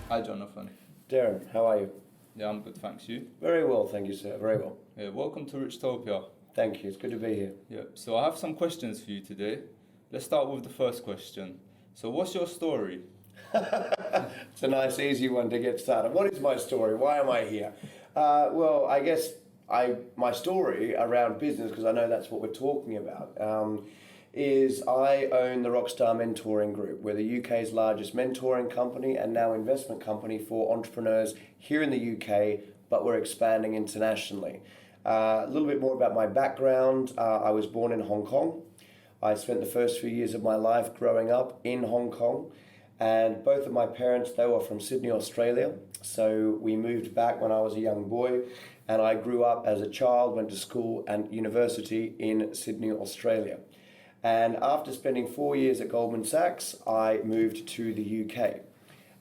Hi, Jonathan. Derin, how are you? Yeah, I'm good, thanks. You? Very well, thank you, sir. Very well. Yeah, welcome to RichTopia. Thank you. It's good to be here. Yeah, so I have some questions for you today. Let's start with the first question. So, what's your story? It's a nice, easy one to get started. What is my story? Why am I here? Well, I guess my story around business, because I know that's what we're talking about, is I own the Rockstar Mentoring Group. We're the UK's largest mentoring company and now investment company for entrepreneurs here in the UK, but we're expanding internationally. A little bit more about my background. I was born in Hong Kong. I spent the first few years of my life growing up in Hong Kong, and both of my parents, they were from Sydney, Australia. So we moved back when I was a young boy, and I grew up as a child, went to school and university in Sydney, Australia. And after spending 4 years at Goldman Sachs, I moved to the UK.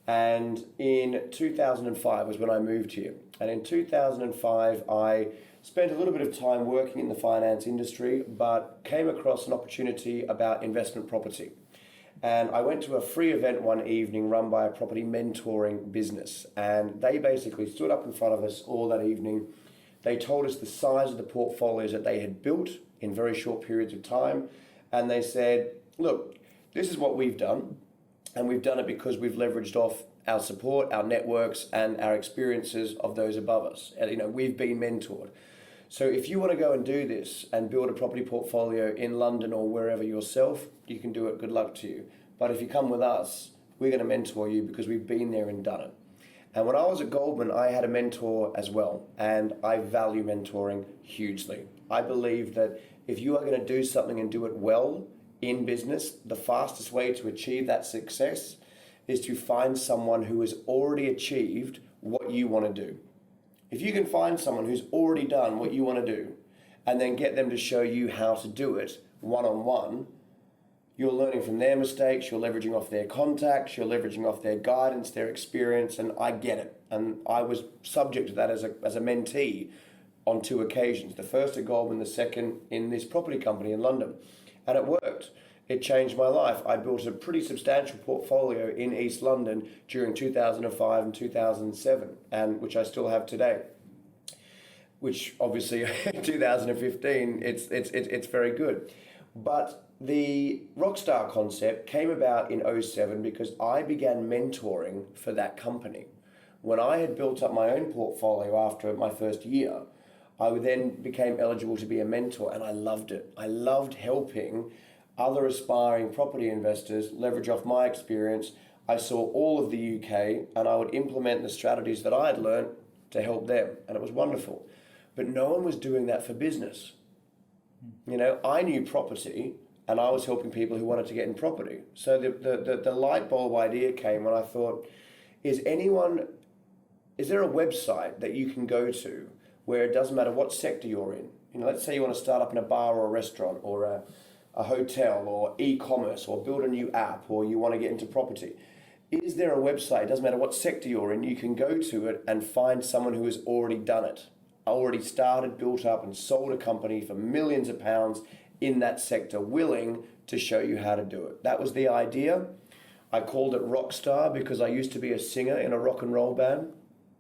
And in 2005 was when I moved here. And in 2005, I spent a little bit of time working in the finance industry, but came across an opportunity about investment property. And I went to a free event one evening run by a property mentoring business. And they basically stood up in front of us all that evening. They told us the size of the portfolios that they had built in very short periods of time. And they said, look, this is what we've done. And we've done it because we've leveraged off our support, our networks, and our experiences of those above us. And, we've been mentored. So if you want to go and do this and build a property portfolio in London or wherever yourself, you can do it. Good luck to you. But if you come with us, we're going to mentor you because we've been there and done it. And when I was at Goldman, I had a mentor as well. And I value mentoring hugely. I believe that if you are going to do something and do it well in business, the fastest way to achieve that success is to find someone who has already achieved what you want to do. If you can find someone who's already done what you want to do and then get them to show you how to do it one-on-one, you're learning from their mistakes, you're leveraging off their contacts, you're leveraging off their guidance, their experience, and I get it. And I was subject to that as a mentee on 2 occasions. The first at Goldman, the second in this property company in London. And it worked. It changed my life. I built a pretty substantial portfolio in East London during 2005 and 2007, and which I still have today. Which obviously in 2015, it's very good. But the Rockstar concept came about in '07 because I began mentoring for that company. When I had built up my own portfolio after my first year, I then became eligible to be a mentor, and I loved it. I loved helping other aspiring property investors leverage off my experience. I saw all of the UK, and I would implement the strategies that I had learned to help them, and it was wonderful. But no one was doing that for business. I knew property, and I was helping people who wanted to get in property. So the light bulb idea came when I thought, is there a website that you can go to where it doesn't matter what sector you're in? Let's say you want to start up in a bar or a restaurant or a hotel or e-commerce or build a new app, or you want to get into property. Is there a website, it doesn't matter what sector you're in, you can go to it and find someone who has already done it, already started, built up and sold a company for millions of pounds in that sector, willing to show you how to do it. That was the idea. I called it Rockstar because I used to be a singer in a rock and roll band.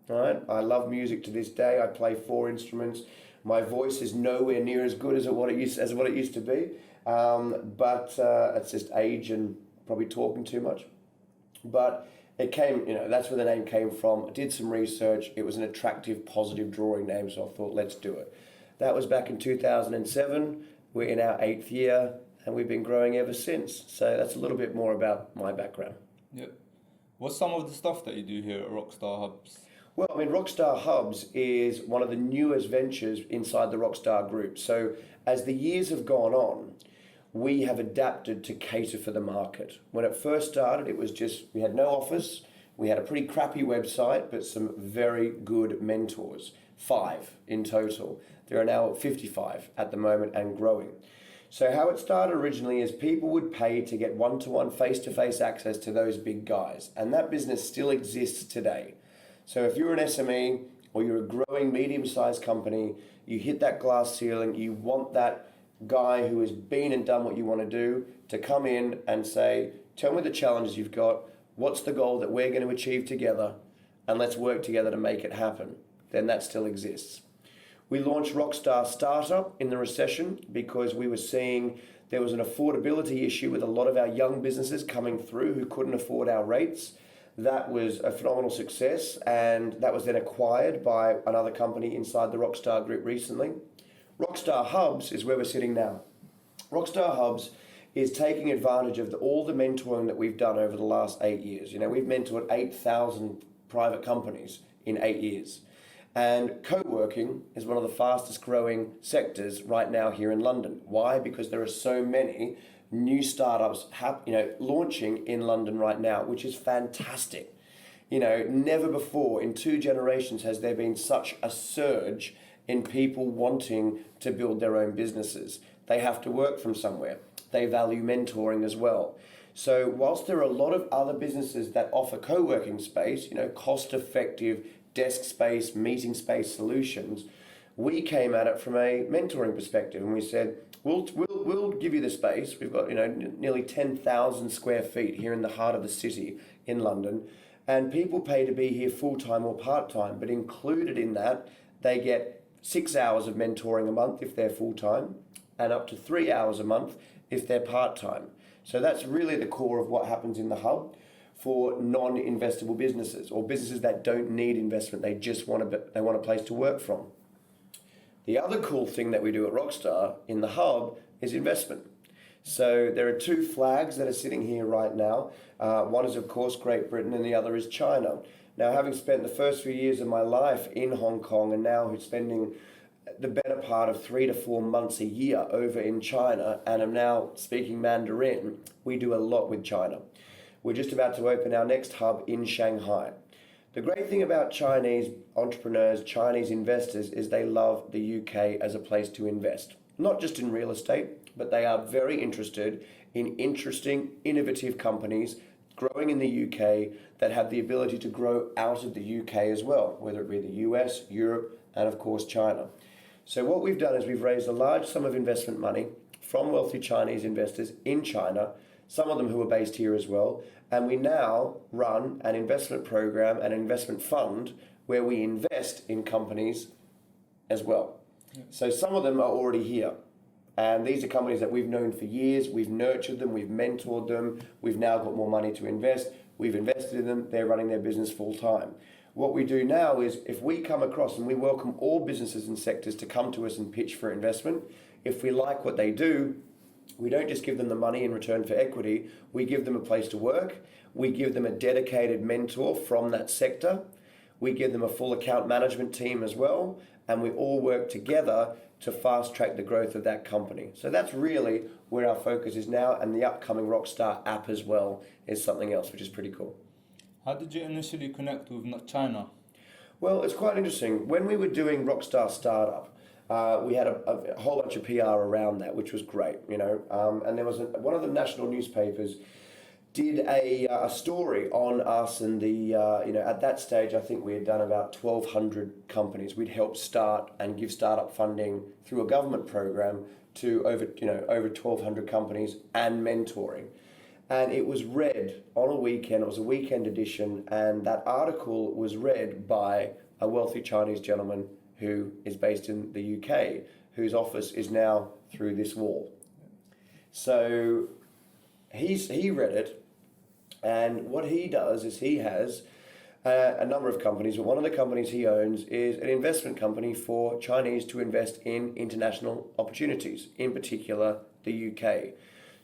Right? I love music to this day. I play 4 instruments. My voice is nowhere near as good as what it used to be. But it's just age and probably talking too much. But it came, that's where the name came from. I did some research. It was an attractive, positive drawing name, so I thought, let's do it. That was back in 2007. We're in our 8th year, and we've been growing ever since. So that's a little bit more about my background. Yeah. What's some of the stuff that you do here at Rockstar Hubs? Well, Rockstar Hubs is one of the newest ventures inside the Rockstar Group. So as the years have gone on, we have adapted to cater for the market. When it first started, it was we had no office, we had a pretty crappy website, but some very good mentors, 5 in total. There are now 55 at the moment and growing. So how it started originally is people would pay to get one-to-one, face-to-face access to those big guys. And that business still exists today. So if you're an SME or you're a growing medium-sized company, you hit that glass ceiling, you want that guy who has been and done what you want to do to come in and say, tell me the challenges you've got, what's the goal that we're going to achieve together, and let's work together to make it happen, then that still exists. We launched Rockstar Startup in the recession because we were seeing there was an affordability issue with a lot of our young businesses coming through who couldn't afford our rates. That was a phenomenal success, and that was then acquired by another company inside the Rockstar Group recently. Rockstar Hubs is where we're sitting now. Rockstar Hubs is taking advantage of all the mentoring that we've done over the last 8 years. We've mentored 8,000 private companies in 8 years. And co-working is one of the fastest growing sectors right now here in London. Why? Because there are so many new startups launching in London right now, which is fantastic. Never before in 2 generations has there been such a surge in people wanting to build their own businesses. They have to work from somewhere. They value mentoring as well. So whilst there are a lot of other businesses that offer co-working space, cost-effective desk space, meeting space solutions, we came at it from a mentoring perspective, and we said, we'll give you the space. We've got nearly 10,000 square feet here in the heart of the city in London, and people pay to be here full-time or part-time, but included in that, they get 6 hours of mentoring a month if they're full-time, and up to 3 hours a month if they're part-time. So that's really the core of what happens in the hub for non-investable businesses or businesses that don't need investment. They just want a place to work from. The other cool thing that we do at Rockstar in the hub is investment. So there are 2 flags that are sitting here right now. One is, of course, Great Britain, and the other is China. Now, having spent the first few years of my life in Hong Kong and now spending the better part of 3 to 4 months a year over in China, and I'm now speaking Mandarin, we do a lot with China. We're just about to open our next hub in Shanghai. The great thing about Chinese entrepreneurs, Chinese investors, is they love the UK as a place to invest. Not just in real estate, but they are very interested in interesting, innovative companies growing in the UK that have the ability to grow out of the UK as well, whether it be the US, Europe, and of course China. So what we've done is we've raised a large sum of investment money from wealthy Chinese investors in China, some of them who are based here as well, and we now run an investment program, an investment fund, where we invest in companies as well. Yeah. So some of them are already here, and these are companies that we've known for years, we've nurtured them, we've mentored them, we've now got more money to invest, we've invested in them, they're running their business full time. What we do now is if we come across, and we welcome all businesses and sectors to come to us and pitch for investment, if we like what they do, we don't just give them the money in return for equity, we give them a place to work, we give them a dedicated mentor from that sector, we give them a full account management team as well, and we all work together to fast track the growth of that company. So that's really where our focus is now, and the upcoming Rockstar app as well is something else which is pretty cool. How did you initially connect with China? Well, it's quite interesting. When we were doing Rockstar Startup, we had a whole bunch of PR around that, which was great, and there was one of the national newspapers did a story on us, and at that stage I think we had done about 1,200 companies. We'd helped start and give startup funding through a government program to over 1,200 companies and mentoring. And it was read on a weekend, it was a weekend edition, and that article was read by a wealthy Chinese gentleman who is based in the UK, whose office is now through this wall. So he read it, and what he does is he has a number of companies, but one of the companies he owns is an investment company for Chinese to invest in international opportunities, in particular the UK.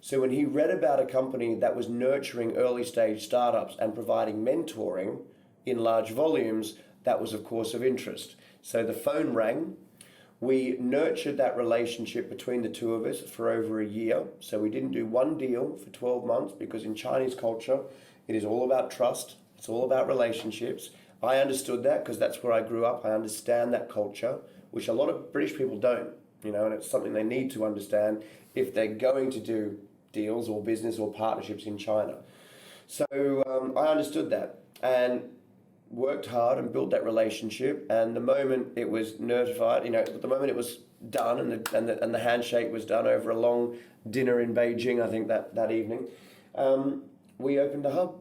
So when he read about a company that was nurturing early stage startups and providing mentoring in large volumes, that was of course of interest. So the phone rang, we nurtured that relationship between the two of us for over a year. So we didn't do one deal for 12 months because in Chinese culture, it is all about trust, it's all about relationships. I understood that because that's where I grew up. I understand that culture, which a lot of British people don't, and it's something they need to understand if they're going to do deals or business or partnerships in China. So I understood that and worked hard and built that relationship, and the moment it was notified, the moment it was done and the handshake was done over a long dinner in Beijing, I think that evening, we opened a hub.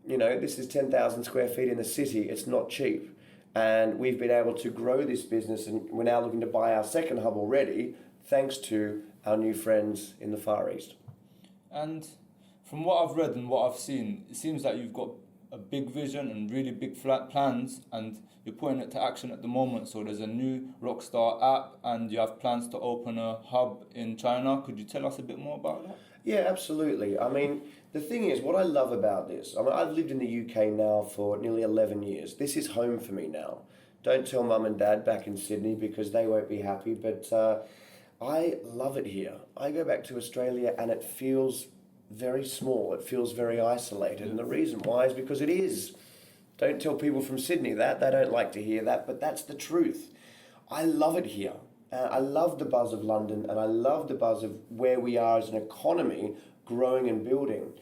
This is 10,000 square feet in the city. It's not cheap. And we've been able to grow this business, and we're now looking to buy our second hub already, thanks to our new friends in the Far East. And from what I've read and what I've seen, it seems like you've got a big vision and really big flat plans, and you're putting it to action at the moment. So there's a new Rockstar app, and you have plans to open a hub in China. Could you tell us a bit more about that? Yeah, absolutely. I mean, the thing is, what I love about this, I've lived in the UK now for nearly 11 years. This is home for me now. Don't tell mum and dad back in Sydney because they won't be happy, but I love it here. I go back to Australia and it feels very small. It feels very isolated. And the reason why is because it is. Don't tell people from Sydney that. They don't like to hear that, but that's the truth. I love it here. I love the buzz of London, and I love the buzz of where we are as an economy growing and building.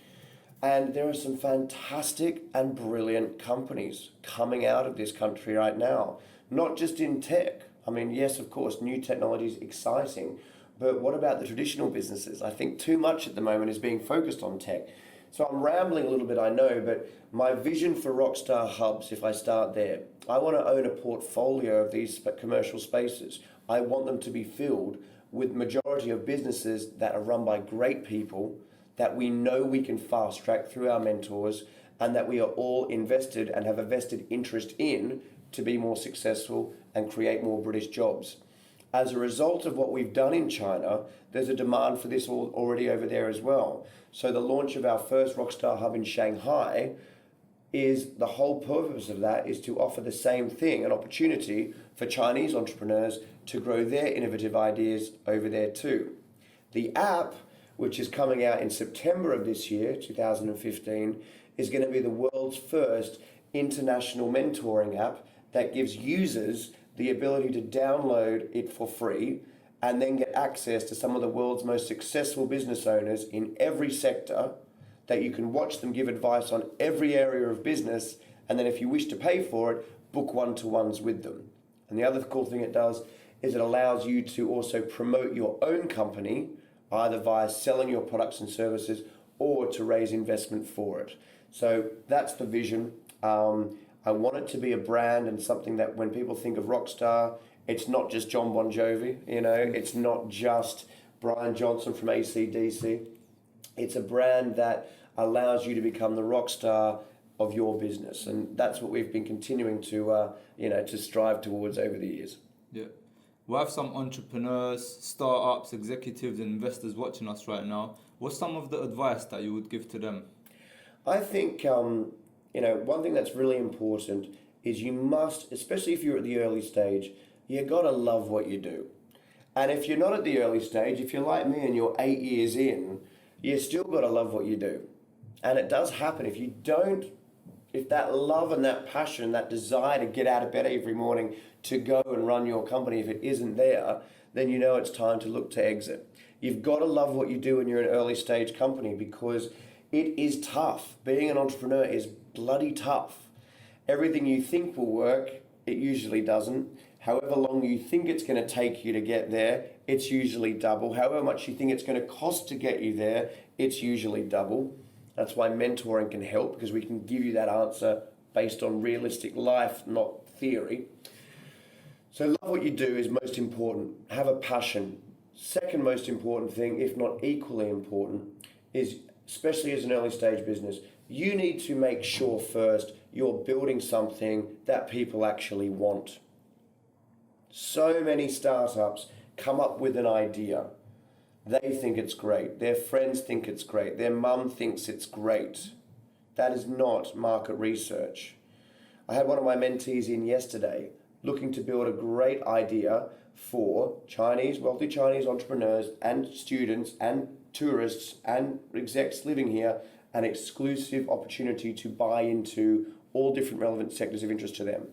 And there are some fantastic and brilliant companies coming out of this country right now, not just in tech. I mean, yes, of course, new technology is exciting, but what about the traditional businesses? I think too much at the moment is being focused on tech. So I'm rambling a little bit, I know, but my vision for Rockstar Hubs, if I start there, I want to own a portfolio of these commercial spaces. I want them to be filled with majority of businesses that are run by great people that we know we can fast track through our mentors, and that we are all invested and have a vested interest in to be more successful and create more British jobs. As a result of what we've done in China, there's a demand for this already over there as well. So the launch of our first Rockstar Hub in Shanghai is the whole purpose of that is to offer the same thing, an opportunity for Chinese entrepreneurs to grow their innovative ideas over there too. The app, which is coming out in September of this year, 2015, is going to be the world's first international mentoring app that gives users the ability to download it for free and then get access to some of the world's most successful business owners in every sector, that you can watch them give advice on every area of business, and then if you wish to pay for it, book one-to-ones with them. And the other cool thing it does is it allows you to also promote your own company, either via selling your products and services or to raise investment for it. So that's the vision. I want it to be a brand and something that when people think of Rockstar, it's not just John Bon Jovi, it's not just Brian Johnson from AC/DC. It's a brand that allows you to become the rock star of your business, and that's what we've been continuing to strive towards over the years. Yeah, we have some entrepreneurs, startups, executives, and investors watching us right now. What's some of the advice that you would give to them? I think one thing that's really important is you must, especially if you're at the early stage, you gotta love what you do. And if you're not at the early stage, if you're like me and you're 8 years in, you still gotta love what you do. And it does happen. If that love and that passion, that desire to get out of bed every morning to go and run your company, if it isn't there, then you know it's time to look to exit. You've got to love what you do when you're an early stage company, because it is tough. Being an entrepreneur is bloody tough. Everything you think will work, it usually doesn't. However long you think it's going to take you to get there, it's usually double. However much you think it's going to cost to get you there, it's usually double. That's why mentoring can help, because we can give you that answer based on realistic life, not theory. So love what you do is most important. Have a passion. Second most important thing, if not equally important, is, especially as an early stage business, you need to make sure first you're building something that people actually want. So many startups come up with an idea. They think it's great. Their friends think it's great. Their mum thinks it's great. That is not market research. I had one of my mentees in yesterday looking to build a great idea for wealthy Chinese entrepreneurs and students and tourists and execs living here, an exclusive opportunity to buy into all different relevant sectors of interest to them.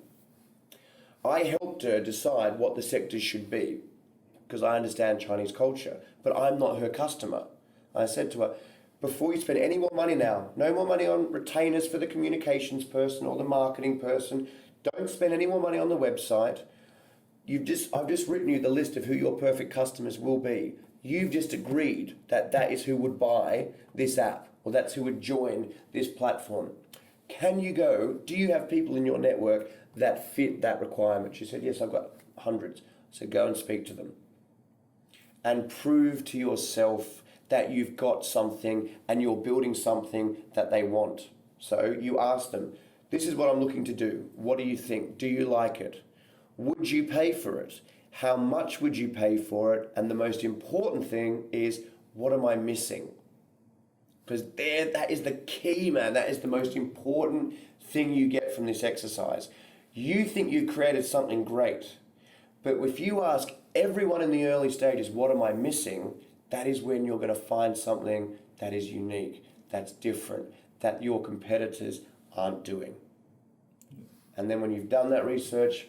I helped her decide what the sectors should be, because I understand Chinese culture, but I'm not her customer. I said to her, before you spend any more money now, no more money on retainers for the communications person or the marketing person, don't spend any more money on the website. I've just written you the list of who your perfect customers will be. You've just agreed that that is who would buy this app, or that's who would join this platform. Can you go, do you have people in your network that fit that requirement? She said, yes, I've got hundreds. So go and speak to them. And prove to yourself that you've got something and you're building something that they want. So you ask them, this is what I'm looking to do. What do you think? Do you like it? Would you pay for it? How much would you pay for it? And the most important thing is, what am I missing? Because that is the key, man. That is the most important thing you get from this exercise. You think you've created something great, but if you ask everyone in the early stages, what am I missing? That is when you're going to find something that is unique, that's different, that your competitors aren't doing. And then when you've done that research,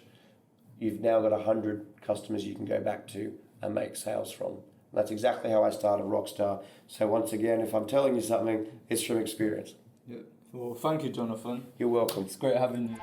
you've now got 100 customers you can go back to and make sales from. And that's exactly how I started Rockstar. So once again, if I'm telling you something, it's from experience. Yeah. Well, thank you, Jonathan. You're welcome. It's great having you.